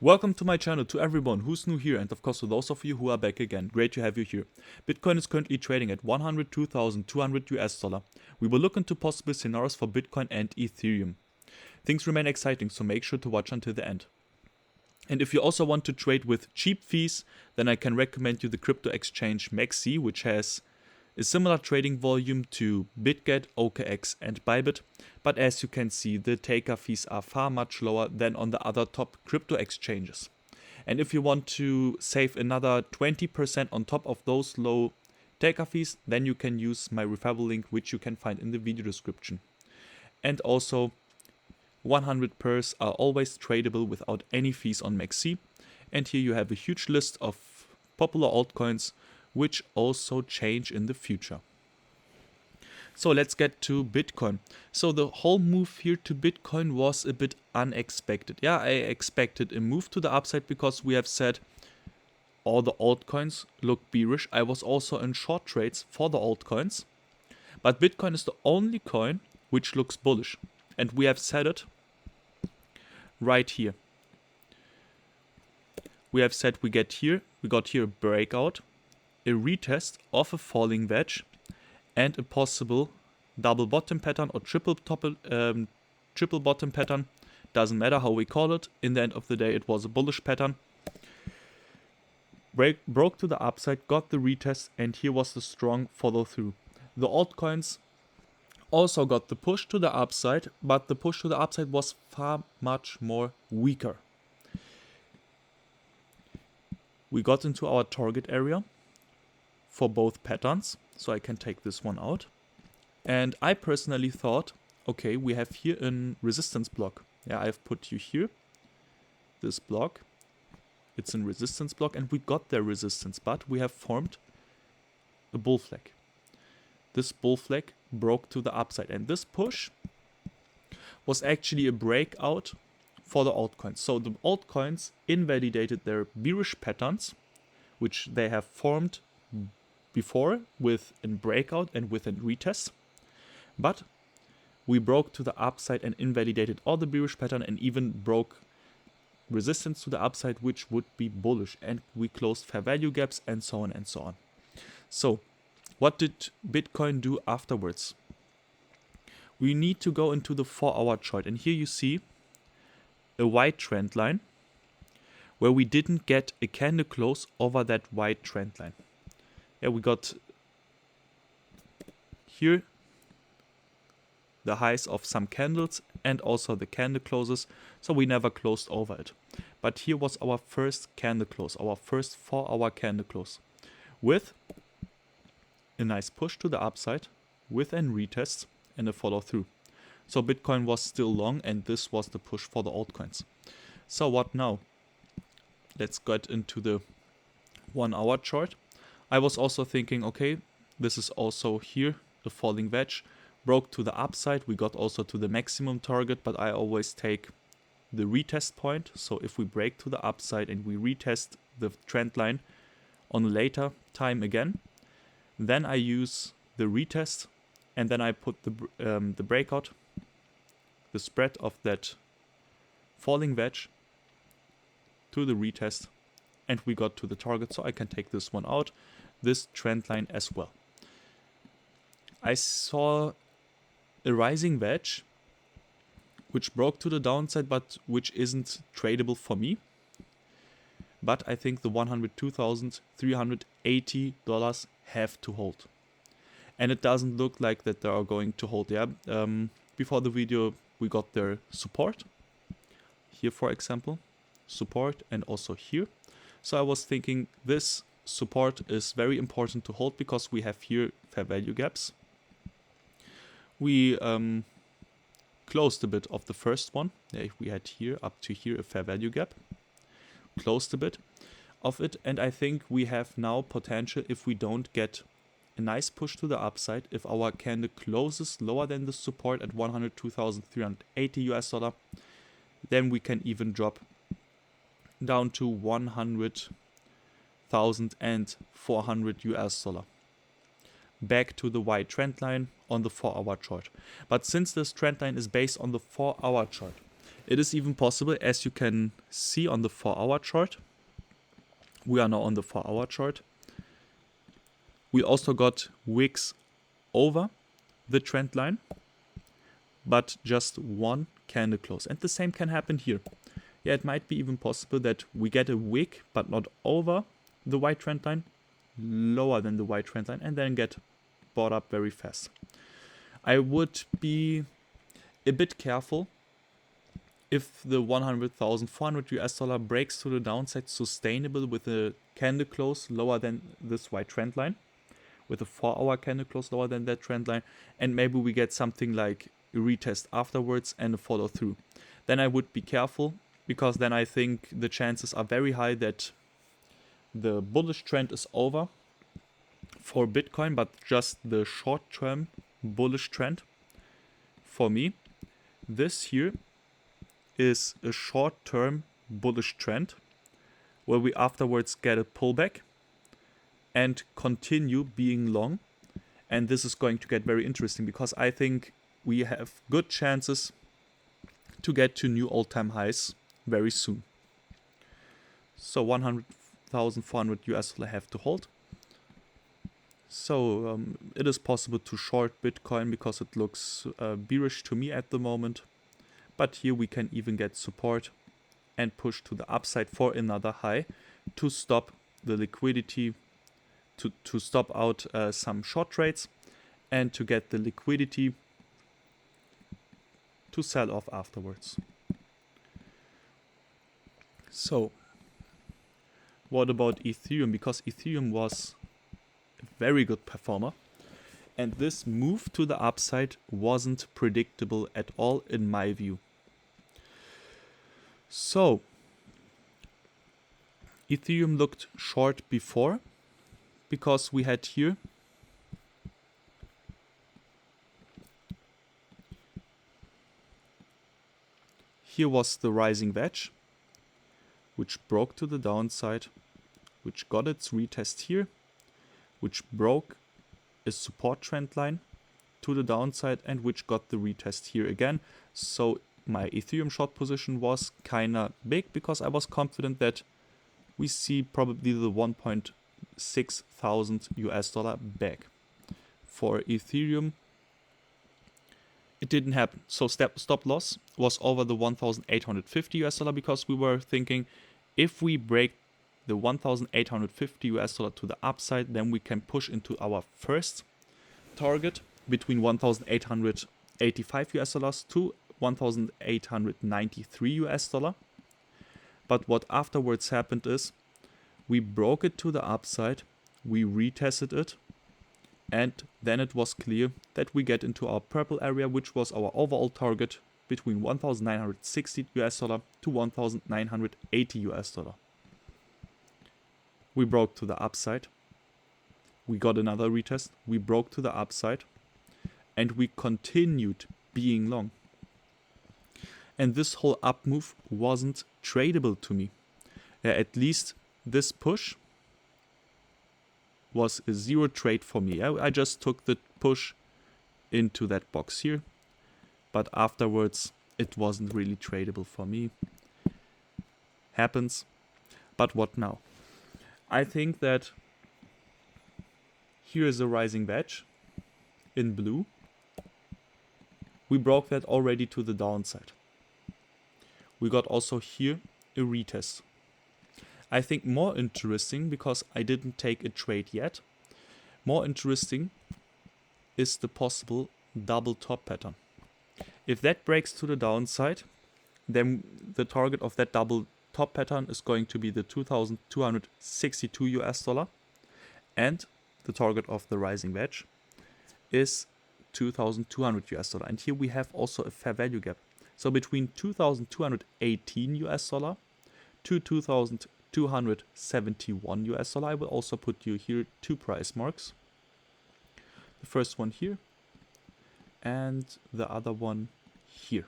Welcome to my channel, to everyone who's new here, and of course to those of you who are back again. Great to have you here. Bitcoin is currently trading at $102,200. We will look into possible scenarios for Bitcoin and Ethereum. Things remain exciting, so make sure to watch until the end. And if you also want to trade with cheap fees, then I can recommend you the crypto exchange mexc, which has a similar trading volume to Bitget, OKX and Bybit, but as you can see, the taker fees are far much lower than on the other top crypto exchanges. And if you want to save another 20% on top of those low taker fees, then you can use my referral link, which you can find in the video description. And also, 100 pairs are always tradable without any fees on mexc. And here you have a huge list of popular altcoins which also change in the future. So let's get to Bitcoin. So the whole move here to Bitcoin was a bit unexpected. Yeah, I expected a move to the upside because we have said all the altcoins look bearish. I was also in short trades for the altcoins, but Bitcoin is the only coin which looks bullish. And we have said it right here. We have said we got here a breakout, a retest of a falling wedge, and a possible double bottom pattern or triple bottom pattern. Doesn't matter how we call it. In the end of the day, it was a bullish pattern. Broke to the upside, got the retest, and here was the strong follow through. The altcoins also got the push to the upside, but the push to the upside was far much more weaker. We got into our target area for both patterns, so I can take this one out. And I personally thought, okay, we have here a resistance block. Yeah, I've put you here, this block. It's a resistance block, and we got their resistance, but we have formed a bull flag. This bull flag broke to the upside, and this push was actually a breakout for the altcoins. So the altcoins invalidated their bearish patterns, which they have formed before with a breakout and with a retest, but we broke to the upside and invalidated all the bearish pattern and even broke resistance to the upside, which would be bullish, and we closed fair value gaps and so on and so on. So what did Bitcoin do afterwards? We need to go into the 4-hour chart, and here you see a white trend line where we didn't get a candle close over that white trend line. Yeah, we got here the highs of some candles and also the candle closes, so we never closed over it. But here was our first candle close, our first 4-hour candle close, with a nice push to the upside, with a retest and a follow through. So Bitcoin was still long, and this was the push for the altcoins. So what now? Let's get into the 1-hour chart. I was also thinking, okay, this is also here, the falling wedge, broke to the upside. We got also to the maximum target, but I always take the retest point. So if we break to the upside and we retest the trend line on a later time again, then I use the retest, and then I put the breakout, the spread of that falling wedge to the retest, and we got to the target, so I can take this one out, this trend line as well. I saw a rising wedge which broke to the downside, but which isn't tradable for me. But I think the $102,380 have to hold. And it doesn't look like that they are going to hold. Yeah, before the video we got their support. Here, for example, support, and also here. So I was thinking this support is very important to hold because we have here fair value gaps. We closed a bit of the first one. Yeah, we had here up to here a fair value gap. Closed a bit of it, and I think we have now potential if we don't get a nice push to the upside. If our candle closes lower than the support at $102,380, then we can even drop down to $100,400. Back to the white trend line on the 4-hour chart. But since this trend line is based on the 4-hour chart, It is even possible, as you can see on the 4-hour chart. We are now on the 4-hour chart. We also got wicks over the trend line, but just one candle close. And the same can happen here. Yeah, it might be even possible that we get a wick, but not over the white trend line, lower than the white trend line, and then get bought up very fast. I would be a bit careful if the 100,400 US dollar breaks to the downside sustainable with a candle close lower than this white trend line, with a 4-hour candle close lower than that trend line, and maybe we get something like a retest afterwards and a follow through. Then I would be careful, because then I think the chances are very high that the bullish trend is over for Bitcoin, but just the short-term bullish trend. For me, this here is a short-term bullish trend where we afterwards get a pullback and continue being long. And this is going to get very interesting, because I think we have good chances to get to new all-time highs very soon. So 100,400 US dollar have to hold. So it is possible to short Bitcoin because it looks bearish to me at the moment. But here we can even get support and push to the upside for another high to stop the liquidity, to stop out some short trades, and to get the liquidity to sell off afterwards. So what about Ethereum? Because Ethereum was a very good performer, and this move to the upside wasn't predictable at all in my view. So Ethereum looked short before, because we had here was the rising wedge, which broke to the downside, which got its retest here, which broke a support trend line to the downside, and which got the retest here again. So my Ethereum short position was kinda big, because I was confident that we see probably the 1.6 thousand US dollar back. For Ethereum, it didn't happen. So stop loss was over the 1,850 US dollar, because we were thinking if we break the 1,850 US dollar to the upside, then we can push into our first target between 1,885 US dollars to 1,893 US dollar. But what afterwards happened is we broke it to the upside, we retested it, and then it was clear that we get into our purple area, which was our overall target between 1,960 US dollar to 1,980 US dollar. We broke to the upside, we got another retest, we broke to the upside, and we continued being long. And this whole up move wasn't tradable to me. At least this push was a zero trade for me. I just took the push into that box here, but afterwards it wasn't really tradable for me. Happens. But what now? I think that here is a rising wedge in blue. We broke that already to the downside. We got also here a retest. I think more interesting, because I didn't take a trade yet, more interesting is the possible double top pattern. If that breaks to the downside, then the target of that double top pattern is going to be the 2,262 US dollar, and the target of the rising wedge is 2,200 US dollar. And here we have also a fair value gap. So between 2,218 US dollar to 2,271 US dollar, I will also put you here two price marks. The first one here and the other one here.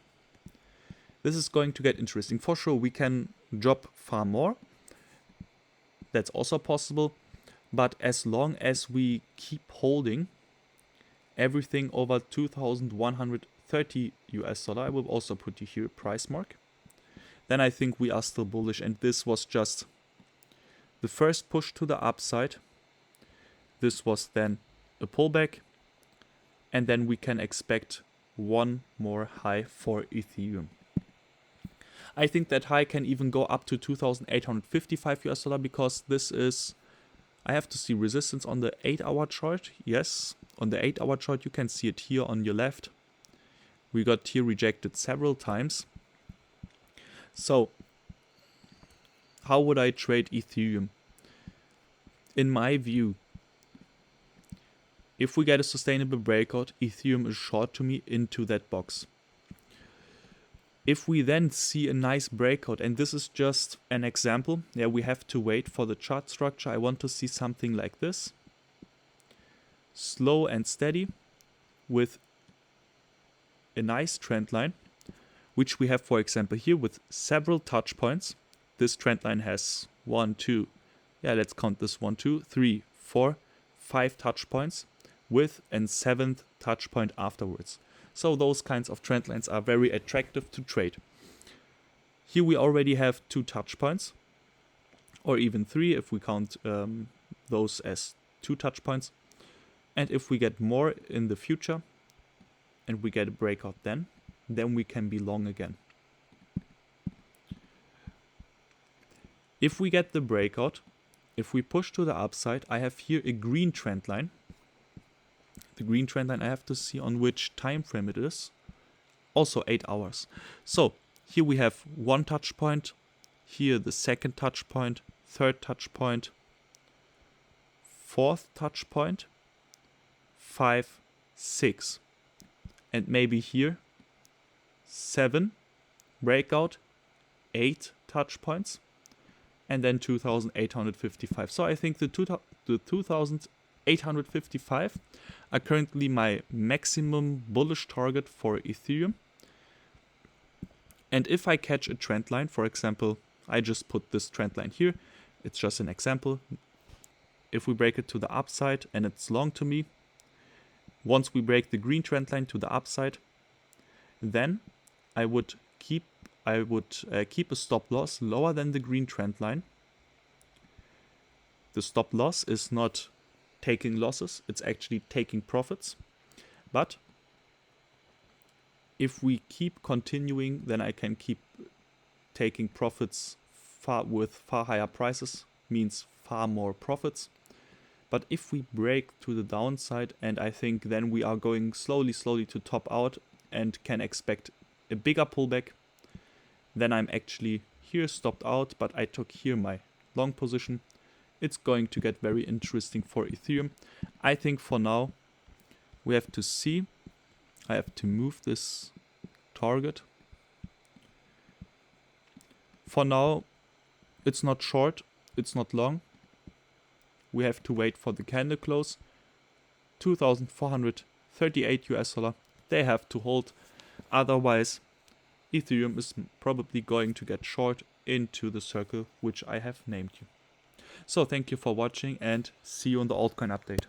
This is going to get interesting. For sure, we can drop far more. That's also possible. But as long as we keep holding everything over 2,130 US dollar, I will also put you here a price mark. then I think we are still bullish, and this was just the first push to the upside. This was then a pullback, and then we can expect one more high for Ethereum. I think that high can even go up to 2,855 US dollar, because this is, I have to see resistance on the 8-hour chart. Yes, on the 8-hour chart you can see it here on your left. We got here rejected several times. So how would I trade Ethereum? In my view, if we get a sustainable breakout, Ethereum is short to me into that box. If we then see a nice breakout, and this is just an example, yeah, we have to wait for the chart structure. I want to see something like this. Slow and steady with a nice trend line, which we have, for example, here with several touch points. This trend line has 1, 2, yeah, let's count this 1, 2, 3, 4, 5 touch points with a 7th touch point afterwards. So those kinds of trend lines are very attractive to trade. Here we already have 2 touch points, or even 3 if we count those as 2 touch points. And if we get more in the future and we get a breakout, then we can be long again. If we get the breakout, if we push to the upside, I have here a green trend line. The green trend line, I have to see on which time frame it is. Also 8 hours. So here we have 1 touch point, here the 2nd touch point, 3rd touch point, 4th touch point, 5, 6, and maybe here 7 breakout, 8 touch points, and then 2,855. So I think the 2,855 are currently my maximum bullish target for Ethereum. And if I catch a trend line, for example, I just put this trend line here, it's just an example. If we break it to the upside and it's long to me, once we break the green trend line to the upside, then I would keep a stop loss lower than the green trend line. The stop loss is not taking losses, it's actually taking profits. But if we keep continuing, then I can keep taking profits with far higher prices, means far more profits. But if we break to the downside, and I think then we are going slowly to top out and can expect a bigger pullback, then I'm actually here stopped out, but I took here my long position. It's going to get very interesting for Ethereum. I think for now we have to see. I have to move this target. For now it's not short, it's not long. We have to wait for the candle close. 2,438 US dollar. They have to hold. Otherwise, Ethereum is probably going to get short into the circle which I have named you. So thank you for watching and see you on the altcoin update.